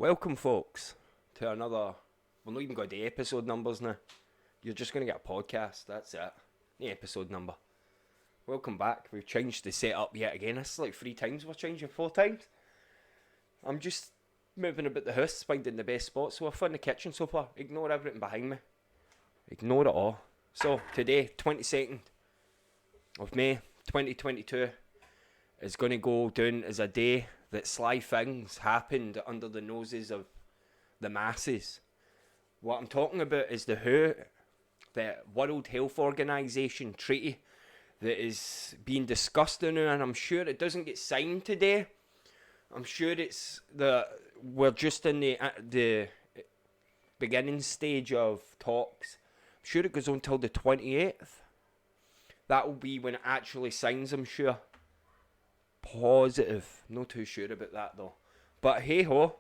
Welcome, folks, to another. We're not even going to do episode numbers now. You're just going to get a podcast. That's it. The episode number. Welcome back. We've changed the setup yet again. This is like 3 times we're changing, 4 times. I'm just moving about the house, finding the best spots. So we're in the kitchen so far. Ignore everything behind me. Ignore it all. So today, 22nd of May, 2022, is going to go down as a day that sly things happened under the noses of the masses. What I'm talking about is the World Health Organization treaty that is being discussed now, and I'm sure it doesn't get signed today. I'm sure we're just in the beginning stage of talks. I'm sure it goes on till the 28th. That will be when it actually signs, I'm sure. Positive. Not too sure about that though. But hey ho.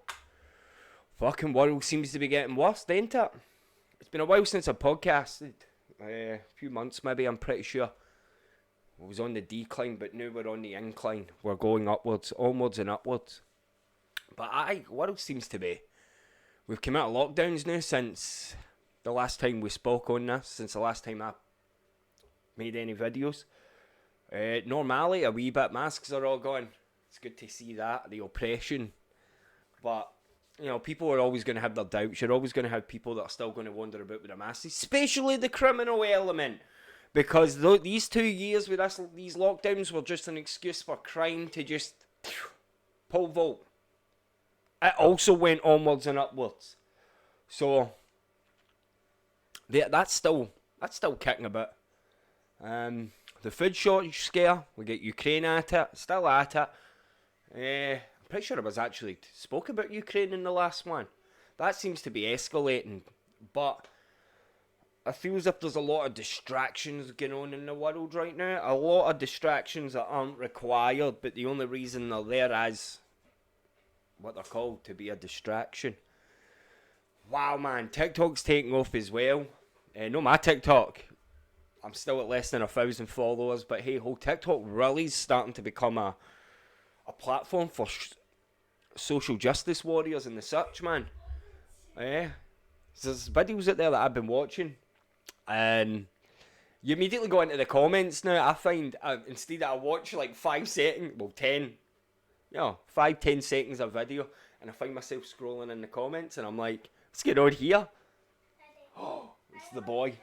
Fucking world seems to be getting worse, ain't it? It's been a while since I podcasted. A few months maybe, I'm pretty sure. I was on the decline, but now we're on the incline. We're going upwards, onwards and upwards. But world seems to be. We've come out of lockdowns now since the last time we spoke on this, since the last time I made any videos. Normally a wee bit, masks are all gone. It's good to see that, the oppression. But, you know, people are always going to have their doubts. You're always going to have people that are still going to wander about with their masks, especially the criminal element. Because these 2 years with these lockdowns were just an excuse for crime to just pole vault. It also went onwards and upwards. So, that's still kicking a bit. The food shortage scare, we get Ukraine at it, still at it. I'm pretty sure I was actually spoke about Ukraine in the last one. That seems to be escalating, but I feel as if there's a lot of distractions going on in the world right now. A lot of distractions that aren't required, but the only reason they're there is what they're called, to be a distraction. Wow, man, TikTok's taking off as well. No, my TikTok. I'm still at less than 1,000 followers, but hey ho, TikTok really is starting to become a platform for social justice warriors in the search, man. There's videos out there that I've been watching, and you immediately go into the comments now. I find instead I watch like 5 seconds, well 10, 5-10 seconds of video, and I find myself scrolling in the comments, and I'm like, what's going on here? Oh, it's the boy.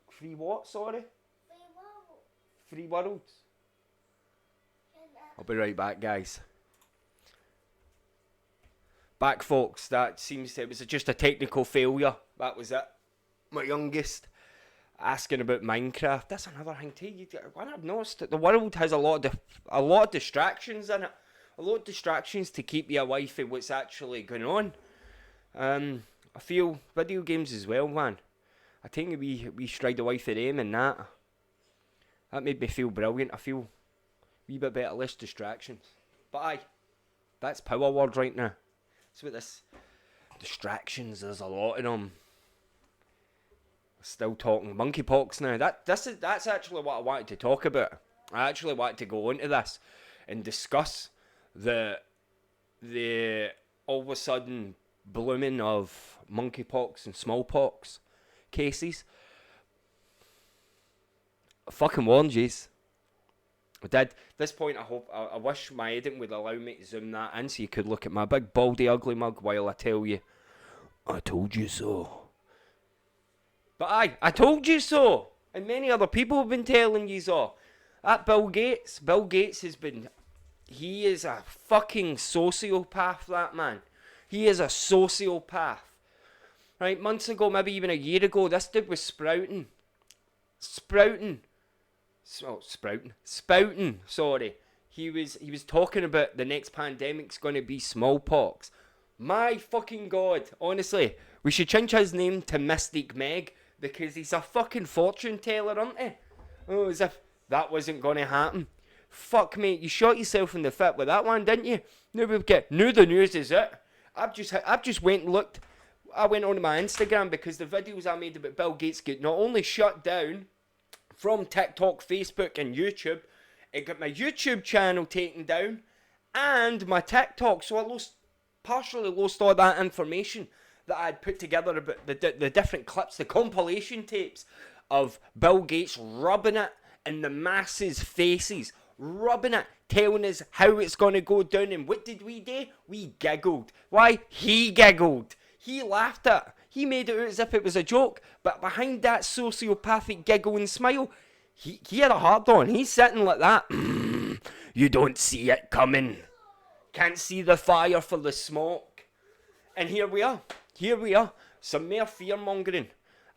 Free what, sorry? Free worlds. I'll be right back, guys. Back, folks. It was just a technical failure. That was it. My youngest asking about Minecraft. That's another thing too. What I've noticed, that the world has a lot of distractions in it. A lot of distractions to keep you away from what's actually going on. I feel video games as well, man. I think we strayed away from them and that. That made me feel brilliant. I feel a wee bit better, less distractions. But aye, that's power word right now. That's what this distractions, there's a lot of them. Still talking monkeypox now. That's actually what I wanted to talk about. I actually wanted to go into this and discuss the all of a sudden blooming of monkeypox and smallpox cases. I fucking warned yous. I did. At this point, I wish my editing would allow me to zoom that in so you could look at my big baldy ugly mug while I tell you, I told you so. But I told you so, and many other people have been telling you so. That Bill Gates he is a fucking sociopath, that man. He is a sociopath. Right, months ago, maybe even a year ago, this dude was spouting, sorry. He was talking about the next pandemic's going to be smallpox. My fucking God, honestly, we should change his name to Mystic Meg, because he's a fucking fortune teller, isn't he? Oh, as if that wasn't going to happen. Fuck, mate, you shot yourself in the foot with that one, didn't you? Now the news is it. I've just went and looked. I went on my Instagram because the videos I made about Bill Gates get not only shut down from TikTok, Facebook and YouTube, it got my YouTube channel taken down, and my TikTok. So I partially lost all that information that I had put together about the different clips, the compilation tapes of Bill Gates rubbing it in the masses' faces, rubbing it, telling us how it's going to go down. And what did we do? We giggled. Why? He giggled. He laughed at it. He made it out as if it was a joke. But behind that sociopathic giggle and smile, he had a hard on. He's sitting like that. You don't see it coming. Can't see the fire for the smoke. And here we are. Here we are. Some mere fear-mongering.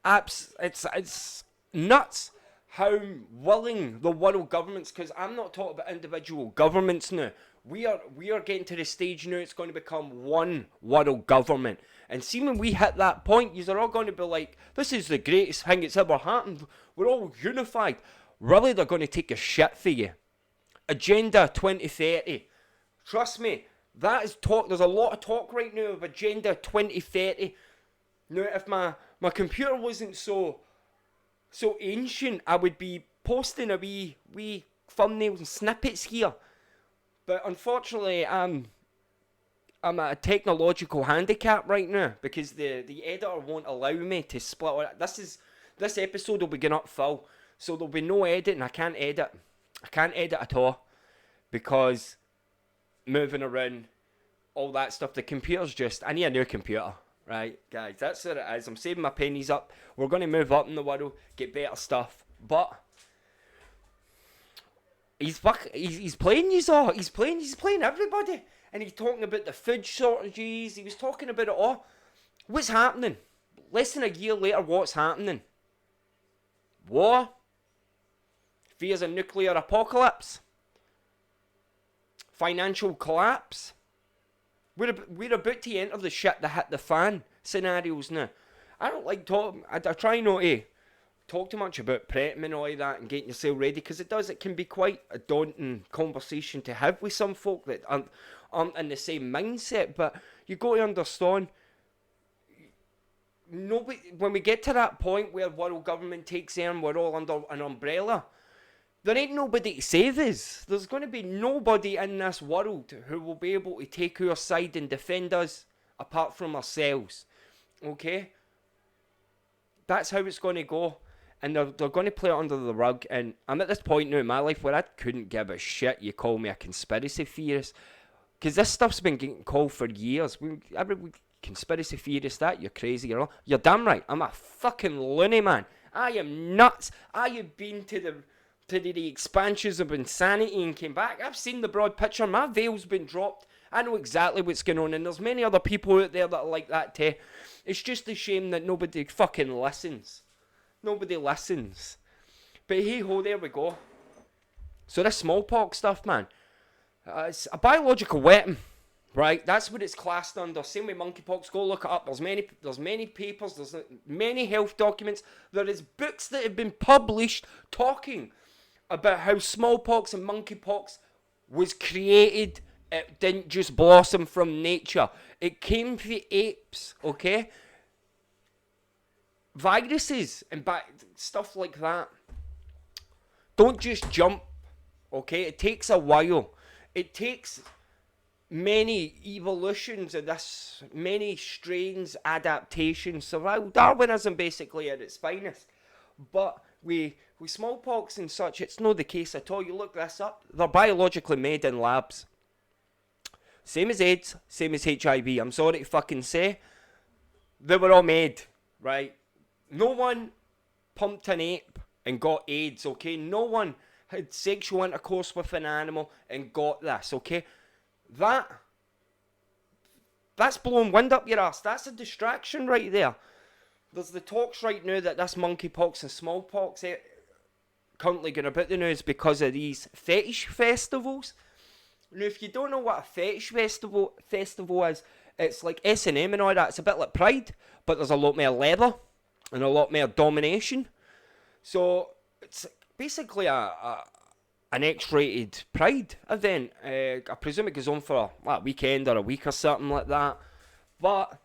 It's nuts how willing the world governments, because I'm not talking about individual governments now. We are getting to the stage now it's going to become one world government. And see, when we hit that point, you're all going to be like, this is the greatest thing that's ever happened. We're all unified. Really, they're going to take a shit for you. Agenda 2030. Trust me, that is talk. There's a lot of talk right now of Agenda 2030. Now, if my computer wasn't so ancient, I would be posting a wee thumbnails and snippets here. But unfortunately, I'm at a technological handicap right now because the editor won't allow me to split it. This episode will be going up full, so there'll be no editing. I can't edit at all because moving around, all that stuff. The computer's just, I need a new computer. Right, guys, that's what it is. I'm saving my pennies up. We're going to move up in the world, get better stuff. But he's playing you all. He's playing everybody. And he's talking about the food shortages. He was talking about it all. What's happening? Less than a year later, what's happening? War. Fears a nuclear apocalypse. Financial collapse. We're about to enter the shit that hit the fan scenarios now. I don't like talking. I try not to talk too much about prepping and all of that and getting yourself ready, because it can be quite a daunting conversation to have with some folk that aren't in the same mindset. But you got to understand, nobody, when we get to that point where world government takes in, we're all under an umbrella. There ain't nobody to save us. There's going to be nobody in this world who will be able to take our side and defend us apart from ourselves. Okay? That's how it's going to go. And they're going to play it under the rug. And I'm at this point now in my life where I couldn't give a shit you call me a conspiracy theorist. Because this stuff's been getting called for years. Every conspiracy theorist, that, you're crazy. You're damn right. I'm a fucking loony, man. I am nuts. I have been to the expansions of insanity and came back. I've seen the broad picture. My veil's been dropped. I know exactly what's going on, and there's many other people out there that are like that too. It's just a shame that nobody fucking listens. Nobody listens. But hey ho, there we go. So this smallpox stuff, man, it's a biological weapon, right? That's what it's classed under. Same with monkeypox. Go look it up. There's many papers. There's many health documents. There is books that have been published talking about how smallpox and monkeypox was created. It didn't just blossom from nature. It came from apes, okay? Viruses and stuff like that don't just jump, okay? It takes a while. It takes many evolutions of this, many strains, adaptations, survival, Darwinism basically at its finest. But with smallpox and such, it's not the case at all. You look this up, they're biologically made in labs. Same as AIDS, same as HIV. I'm sorry to fucking say, they were all made, right? No one pumped an ape and got AIDS, okay? No one had sexual intercourse with an animal and got this, okay? That's blowing wind up your ass. That's a distraction right there. There's the talks right now that this monkeypox and smallpox currently going about the news because of these fetish festivals. Now, if you don't know what a fetish festival is, it's like S&M and all that. It's a bit like Pride, but there's a lot more leather and a lot more domination. So it's basically an X-rated Pride event. I presume it goes on for a weekend or a week or something like that. But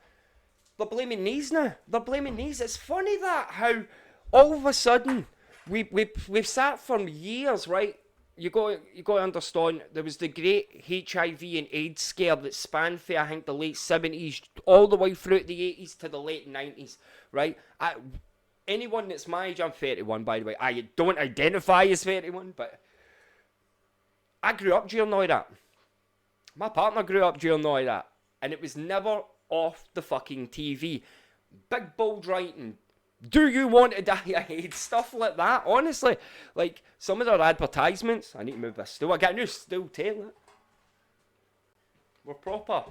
they're blaming these now. They're blaming these. It's funny that how all of a sudden we've sat for years, right? you got to understand, there was the great HIV and AIDS scare that spanned for, I think, the late 70s all the way through to the 80s to the late 90s, right? Anyone that's my age, I'm 31 by the way, I don't identify as 31, but I grew up during all that. My partner grew up during all that, and it was never off the fucking TV. Big bold writing. Do you want to die of AIDS? Stuff like that, honestly. Like, some of their advertisements. I need to move this stool. I got a new stool too. We're proper.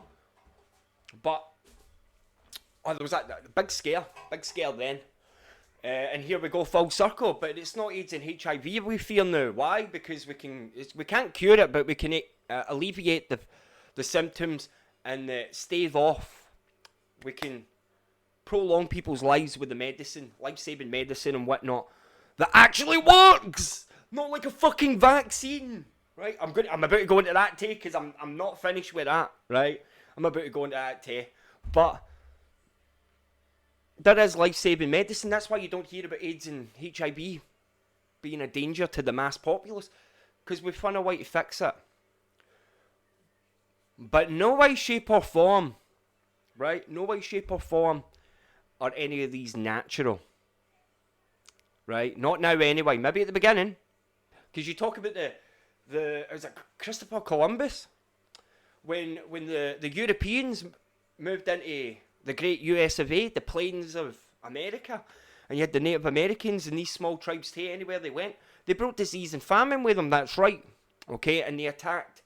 But, there was that big scare. Big scare then. And here we go full circle. But it's not AIDS and HIV we fear now. Why? Because we can't cure it, but we can alleviate the symptoms and stave off. We can prolong people's lives with the medicine, life-saving medicine and whatnot, that actually works, not like a fucking vaccine, right? I'm about to go into that too, because I'm not finished with that, right? I'm about to go into that too, but there is life-saving medicine. That's why you don't hear about AIDS and HIV being a danger to the mass populace, because we found a way to fix it. But no way, shape or form, right? No way, shape or form are any of these natural, right? Not now anyway. Maybe at the beginning, because you talk about was it Christopher Columbus, when the Europeans moved into the great US of A, the plains of America, and you had the Native Americans and these small tribes too. Anywhere they went, they brought disease and famine with them. That's right, okay, and they attacked.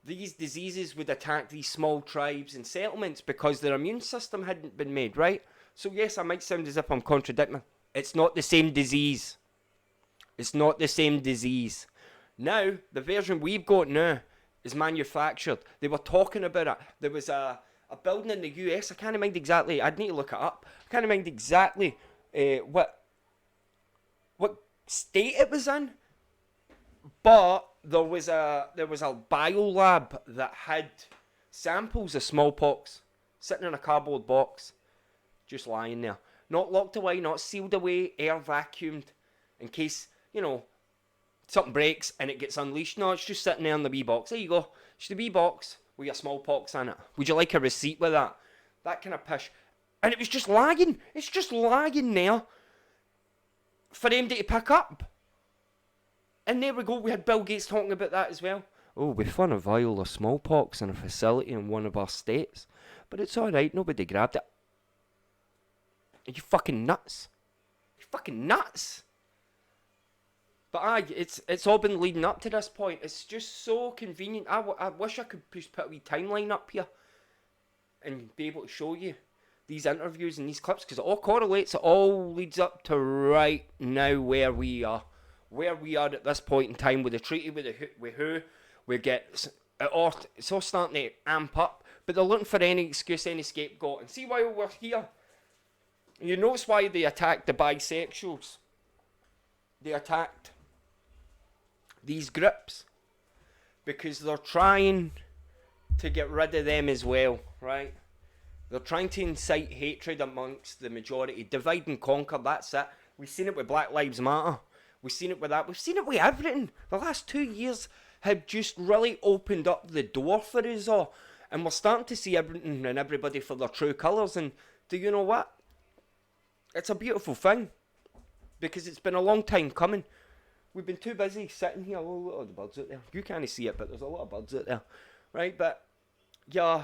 These diseases would attack these small tribes and settlements because their immune system hadn't been made, right? So yes, I might sound as if I'm contradicting. It's not the same disease. It's not the same disease. Now, the version we've got now is manufactured. They were talking about it. There was a building in the US. I can't mind exactly. I'd need to look it up. I can't mind exactly what state it was in. But there was a biolab that had samples of smallpox sitting in a cardboard box. Just lying there. Not locked away, not sealed away, air vacuumed in case, something breaks and it gets unleashed. No, it's just sitting there in the wee box. There you go. It's the wee box with your smallpox in it. Would you like a receipt with that? That kind of pish. And it was just lagging. It's just lagging there for them to pick up. And there we go. We had Bill Gates talking about that as well. Oh, we found a vial of smallpox in a facility in one of our states. But it's alright. Nobody grabbed it. Are you fucking nuts? You fucking nuts? But it's all been leading up to this point. It's just so convenient. I wish I could just put a wee timeline up here and be able to show you these interviews and these clips, because it all correlates. It all leads up to right now where we are. Where we are at this point in time with the treaty with who we get. It's all starting to amp up. But they're looking for any excuse, any scapegoat. And see why we're here. You notice why they attacked the bisexuals. They attacked these groups because they're trying to get rid of them as well, right? They're trying to incite hatred amongst the majority. Divide and conquer, that's it. We've seen it with Black Lives Matter. We've seen it with that. We've seen it with everything. The last 2 years have just really opened up the door for us all. And we're starting to see everything and everybody for their true colours. And do you know what? It's a beautiful thing, because it's been a long time coming. We've been too busy sitting here. Oh, look at the birds out there. You can't see it, but there's a lot of birds out there, right? But yeah,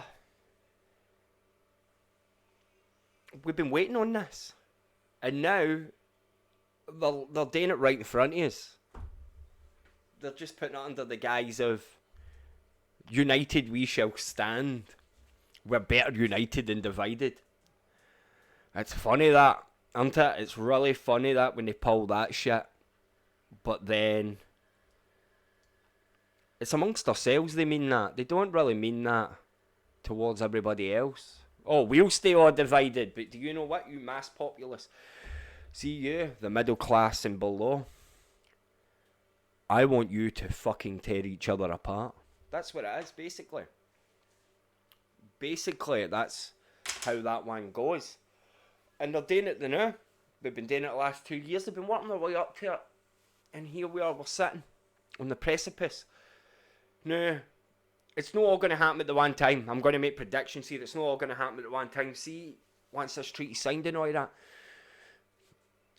we've been waiting on this, and now they're doing it right in front of us. They're just putting it under the guise of united we shall stand. We're better united than divided. It's funny that. Isn't it? It's really funny that when they pull that shit. But then it's amongst ourselves they mean that. They don't really mean that towards everybody else. Oh, we'll stay all divided. But do you know what, you mass populace? See you, the middle class and below. I want you to fucking tear each other apart. That's what it is, basically. Basically, that's how that one goes. And they're doing it now. They've been doing it the last 2 years. They've been working their way up to it. And here we are, we're sitting. on the precipice. Now, it's not all going to happen at the one time. I'm going to make predictions here. It's not all going to happen at the one time. See, once this treaty signed and all that,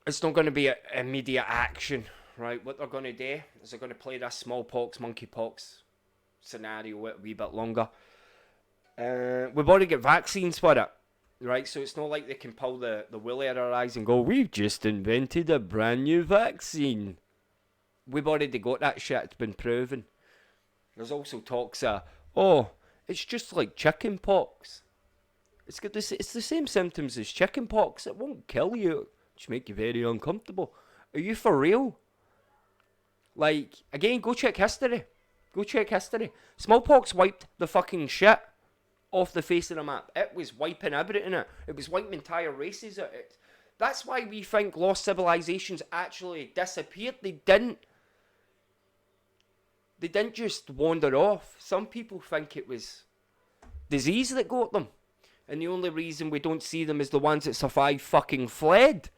it's not going to be an immediate action, right? What they're going to do is they're going to play this smallpox, monkeypox scenario a wee bit longer. We've already got vaccines for it, right? So it's not like they can pull the wool out of our eyes and go, we've just invented a brand new vaccine. We've already got that shit. It's been proven. There's also talks of, it's just like chicken pox. It's the same symptoms as chicken pox. It won't kill you. It'll just make you very uncomfortable. Are you for real? Like, again, go check history. Go check history. Smallpox wiped the fucking shit off the face of the map. It was wiping everything out. It was wiping entire races out. That's why we think lost civilizations actually disappeared. They didn't. They didn't just wander off. Some people think it was disease that got them. And the only reason we don't see them is the ones that survived fucking fled.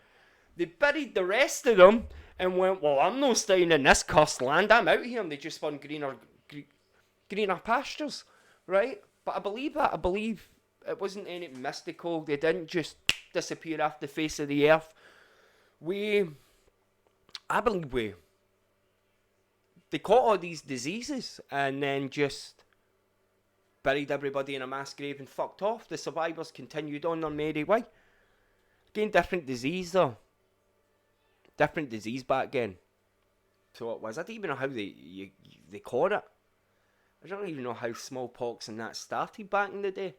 They buried the rest of them and went, well, I'm not staying in this cursed land. I'm out here. And they just found greener pastures, right? But I believe that. I believe it wasn't anything mystical. They didn't just disappear off the face of the earth. I believe they caught all these diseases and then just buried everybody in a mass grave and fucked off. The survivors continued on their merry way. Again, different disease though. Different disease back then. So it was. I don't even know how they caught it. I don't even know how smallpox and that started back in the day.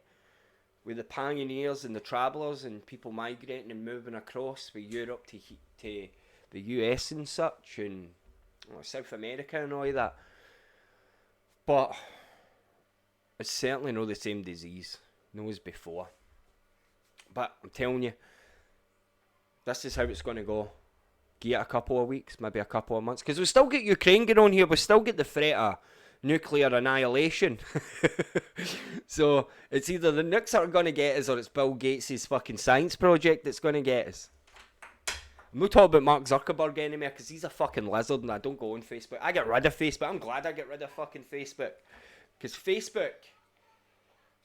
With the pioneers and the travellers and people migrating and moving across from Europe to the US and such, and South America and all that. But it's certainly not the same disease as before. But I'm telling you, this is how it's going to go. Give it a couple of weeks, maybe a couple of months. Because we still get Ukraine going on here. We still get the threat of nuclear annihilation. So it's either the nukes that are going to get us or it's Bill Gates' fucking science project that's going to get us. I'm not talking about Mark Zuckerberg anymore because he's a fucking lizard and I don't go on Facebook. I get rid of Facebook. I'm glad I get rid of fucking Facebook. Because Facebook,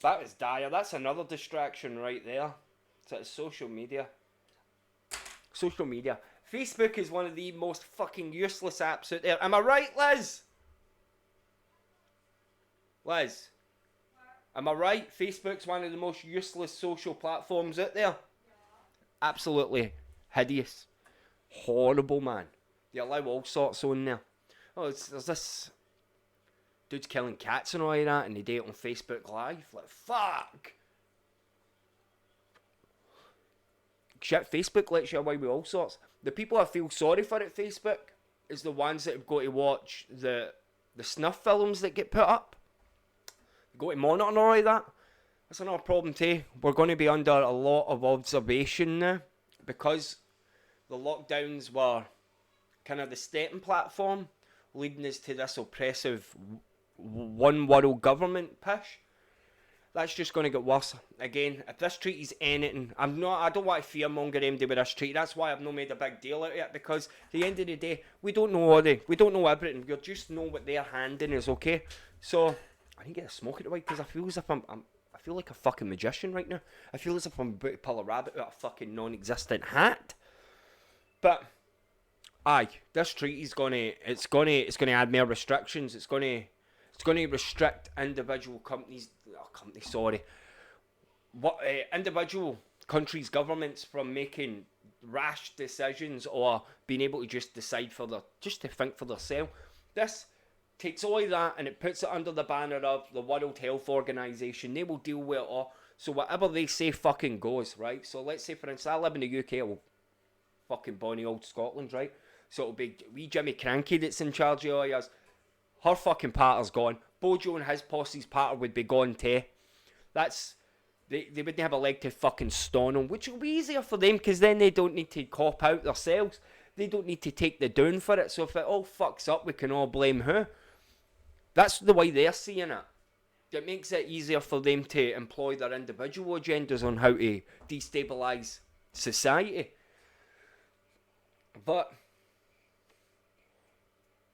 that is dire. That's another distraction right there. So it's social media. Social media. Facebook is one of the most fucking useless apps out there. Am I right, Liz? Liz? Am I right? Facebook's one of the most useless social platforms out there. Yeah. Absolutely hideous. Horrible, man. They allow all sorts on there. There's this dude's killing cats and all of that, and they do it on Facebook Live. Like, fuck. Shit, Facebook lets you away with all sorts. The people I feel sorry for at Facebook is the ones that have got to watch the snuff films that get put up. Go to monitor all of that. That's another problem too. We're going to be under a lot of observation now because the lockdowns were kind of the stepping platform leading us to this oppressive one world government push. That's just going to get worse. Again, if this treaty's anything, I don't want to fearmonger MD with this treaty. That's why I've not made a big deal out of it, because at the end of the day, we don't know everything. We just know what they're handing us, okay? So I need to get a smoke at the way because I feel as if I feel like a fucking magician right now. I feel as if I'm about to pull a rabbit out of a fucking non-existent hat. But aye, this treaty's gonna add more restrictions. It's gonna restrict individual individual countries' governments from making rash decisions or being able to just decide to think for themselves. This takes all of that and it puts it under the banner of the World Health Organization. They will deal with it all. So whatever they say fucking goes, right? So let's say, for instance, I live in the UK, well, fucking bonny old Scotland, right? So it'll be wee Jimmy Cranky that's in charge of all yours. Her fucking partner's gone. Bojo and his posse's partner would be gone too. They wouldn't have a leg to fucking stone on, which will be easier for them because then they don't need to cop out themselves. They don't need to take the down for it. So if it all fucks up, we can all blame who. That's the way they're seeing it. It makes it easier for them to employ their individual agendas on how to destabilise society. But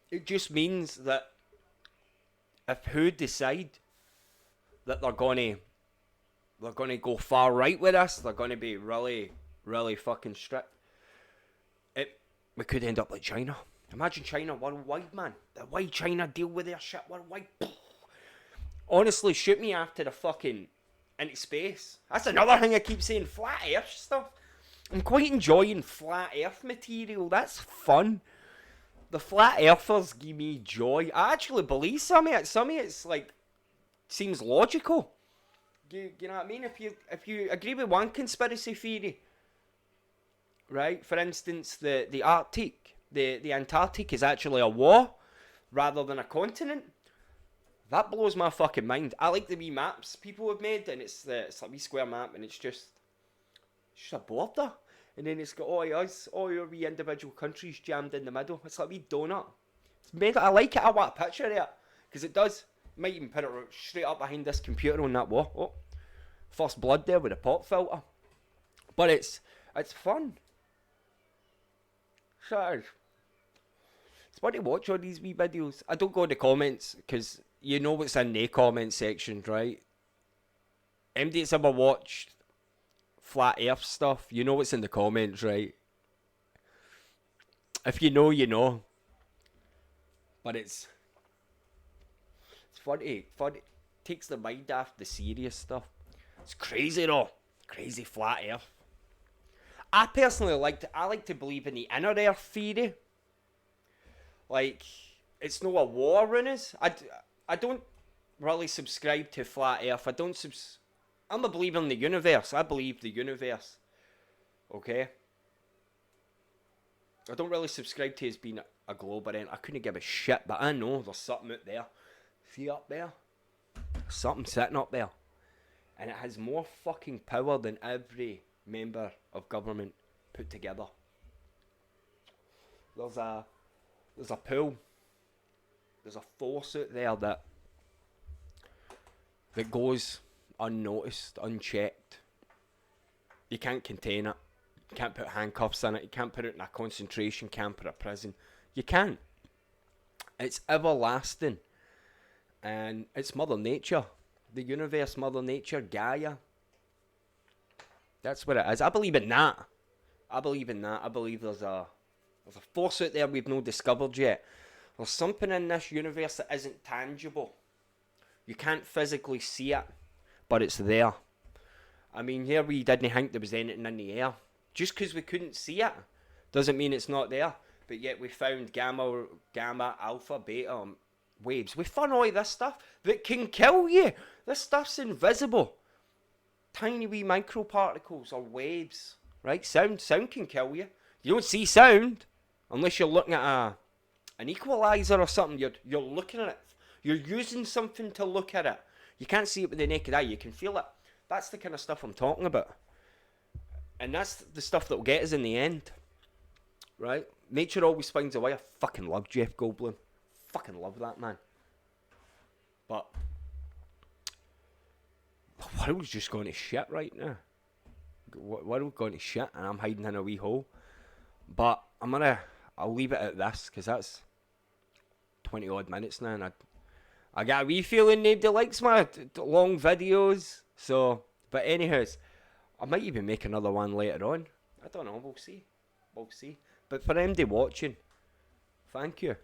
It just means that if who decide that they're gonna go far right with us, they're gonna be really, really fucking strict. We could end up like China. Imagine China worldwide, man. The way China deal with their shit worldwide. Honestly, shoot me after the fucking into space. That's another thing I keep saying. Flat Earth stuff. I'm quite enjoying flat Earth material. That's fun. The flat earthers give me joy. I actually believe some of it. Some of it's like seems logical. You know what I mean? If you agree with one conspiracy theory, right? For instance, the Arctic, the Antarctic is actually a war rather than a continent. That blows my fucking mind. I like the wee maps people have made, and it's like a wee square map, and it's just a border. And then it's got all your wee individual countries jammed in the middle. It's like a wee donut. It's made. I like it. I want a picture of it. Because it does. Might even put it straight up behind this computer on that wall. Oh, first blood there with a pop filter. But it's fun. Sure. It's fun to watch all these wee videos. I don't go in the comments because you know what's in the comment section, right? Anybody that's ever watched flat earth stuff, you know what's in the comments, right? If you know, you know. But it's funny. Takes the mind off the serious stuff. It's crazy though. Crazy flat earth. I personally like to believe in the inner earth theory. Like, it's no a war in us. I don't really subscribe to flat earth. I'm a believer in the universe. I believe the universe. Okay? I don't really subscribe to it being a globe or anything. I couldn't give a shit, but I know there's something out there. See up there? Something sitting up there. And it has more fucking power than every member of government put together. There's a pull. There's a force out there that goes unnoticed, unchecked. You can't contain it. You can't put handcuffs in it. You can't put it in a concentration camp or a prison. You can't. It's everlasting. And it's Mother Nature. The universe, Mother Nature, Gaia. That's what it is. I believe in that. I believe there's a force out there we've not discovered yet. There's something in this universe that isn't tangible. You can't physically see it, but it's there. I mean, here we didn't think there was anything in the air. Just because we couldn't see it doesn't mean it's not there. But yet we found gamma, alpha, beta waves. We found all this stuff that can kill you. This stuff's invisible. Tiny wee microparticles or waves, right? Sound can kill you. You don't see sound unless you're looking at an equalizer or something. You're looking at it. You're using something to look at it. You can't see it with the naked eye. You can feel it. That's the kind of stuff I'm talking about. And that's the stuff that will get us in the end. Right? Nature always finds a way. I fucking love Jeff Goldblum. Fucking love that man. But the world's just going to shit right now. World's going to shit and I'm hiding in a wee hole. But I'll leave it at this because that's 20 odd minutes now and I got a wee feeling nobody likes my long videos. So, but anyways, I might even make another one later on. I don't know, we'll see. But for anybody watching, thank you.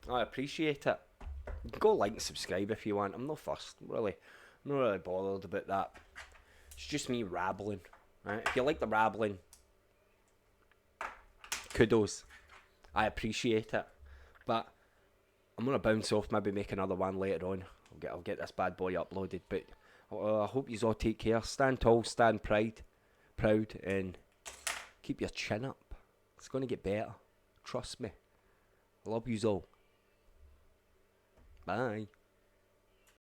I appreciate it. You can go like and subscribe if you want. I'm not fussed, really. I'm not really bothered about that. It's just me rabbling. Right? If you like the rabbling, kudos. I appreciate it. But I'm gonna bounce off, maybe make another one later on. I'll get this bad boy uploaded. But I hope you all take care. Stand tall, stand proud, and keep your chin up. It's gonna get better. Trust me. I love you all. Bye.